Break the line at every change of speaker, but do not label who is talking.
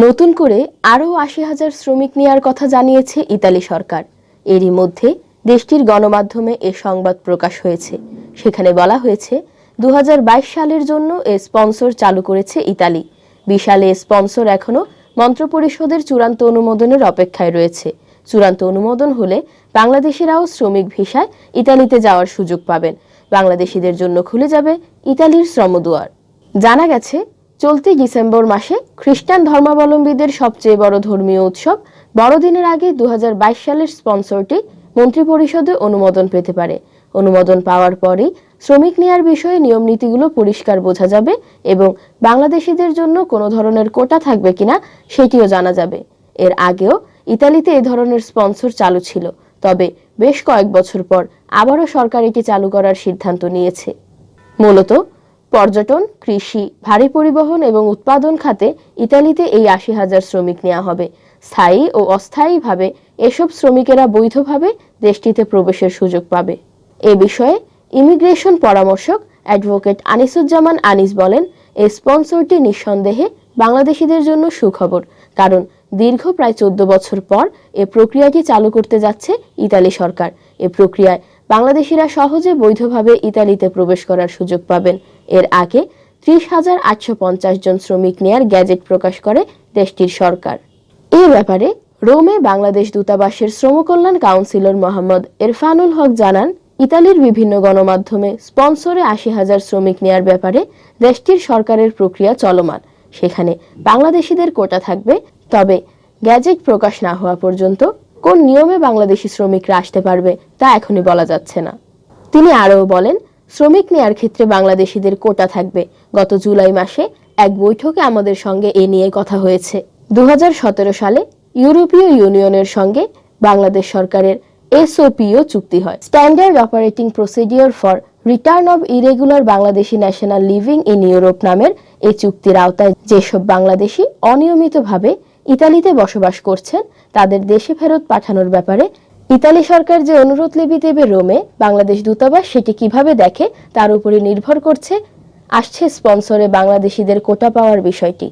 নতুন করে আরও ৮০,০০০ শ্রমিক নেয়ার কথা জানিয়েছে ইতালি সরকার। এরই মধ্যে দেশটির গণমাধ্যমে এ সংবাদ প্রকাশ হয়েছে। সেখানে বলা হয়েছে ২০২২ সালের জন্য এ স্পন্সর চালু করেছে ইতালি। বিশাল এ স্পন্সর এখনও মন্ত্রিপরিষদের চূড়ান্ত অনুমোদনের অপেক্ষায় রয়েছে। চূড়ান্ত অনুমোদন হলে বাংলাদেশিরাও শ্রমিক ভিসায় ইতালিতে যাওয়ার সুযোগ পাবেন। বাংলাদেশিদের জন্য খুলে যাবে ইতালির শ্রমদুয়ার। জানা গেছে, চলতি ডিসেম্বর মাসে খ্রিস্টান ধর্মাবলম্বীদের সবচেয়ে বড় ধর্মীয় উৎসব বড়দিনের আগে ২০২২ সালের স্পন্সরটি মন্ত্রিপরিষদে অনুমোদন পেতে পারে। অনুমোদন পাওয়ার পরই শ্রমিক নেয়ার বিষয়ে নিয়ম নীতিগুলো পরিষ্কার বোঝা যাবে এবং বাংলাদেশিদের জন্য কোনো ধরনের কোটা থাকবে কিনা সেটিও জানা যাবে। এর আগেও ইতালিতে এ ধরনের স্পন্সর চালু ছিল, তবে বেশ কয়েক বছর পর আবারও সরকার এটি চালু করার সিদ্ধান্ত নিয়েছে। মূলত পর্যটন, কৃষি, ভারী পরিবহন এবং উৎপাদন খাতে ইতালিতে এই ৮০,০০০ শ্রমিক নেওয়া হবে। স্থায়ী ও অস্থায়ীভাবে এসব শ্রমিকেরা বৈধভাবে দেশটিতে প্রবেশের সুযোগ পাবে। এ বিষয়ে ইমিগ্রেশন পরামর্শক অ্যাডভোকেট আনিসুজ্জামান আনিস বলেন, এই স্পন্সরটি নিঃসন্দেহে বাংলাদেশিদের জন্য সুখবর, কারণ দীর্ঘ প্রায় ১৪ বছর পর এ প্রক্রিয়াটি চালু করতে যাচ্ছে ইতালি সরকার। এ প্রক্রিয়ায় বাংলাদেশিরা সহজে বৈধভাবে ইতালিতে প্রবেশ করার সুযোগ পাবেন। এর আগে ৩০,৮৫০ জন শ্রমিক নেয়ার গ্যাজেট প্রকাশ করে দেশটির সরকার। এ ব্যাপারে রোমে বাংলাদেশ দূতাবাসের শ্রমকল্যাণ কাউন্সিলর মোহাম্মদ ইরফানুল হক জানান, ইতালির বিভিন্ন গণমাধ্যমে স্পন্সরে ৮০,০০০ শ্রমিক নেয়ার ব্যাপারে দেশটির সরকারের প্রক্রিয়া চলমান। সেখানে বাংলাদেশিদের কোটা থাকবে, তবে গ্যাজেট প্রকাশ না হওয়া পর্যন্ত কোন নিয়মে বাংলাদেশি শ্রমিকরা আসতে পারবে তা এখনই বলা যাচ্ছে না। তিনি আরও বলেন, শ্রমিক নেয়ার ক্ষেত্রে বাংলাদেশিদের কোটা থাকবে। গত জুলাই মাসে এক বৈঠকে আমাদের সঙ্গে এ নিয়ে কথা হয়েছে। ২০১৭ সালে ইউরোপীয় ইউনিয়নের সঙ্গে বাংলাদেশ সরকারের এসওপিও চুক্তি হয়, standard operating procedure for return of irregular Bangladeshi national living in Europe নামের এই চুক্তির আওতায় যেসব বাংলাদেশি অনিয়মিতভাবে ইতালিতে বসবাস করছেন তাদের দেশে ফেরত পাঠানোর ব্যাপারে ইতালি সরকার যে অনুরোধ লিপি দেবে রোমে, বাংলাদেশ দূতাবাস সেটি কিভাবে দেখে তার উপরে নির্ভর করছে আসছে স্পন্সরে বাংলাদেশিদের কোটা পাওয়ার বিষয়টি।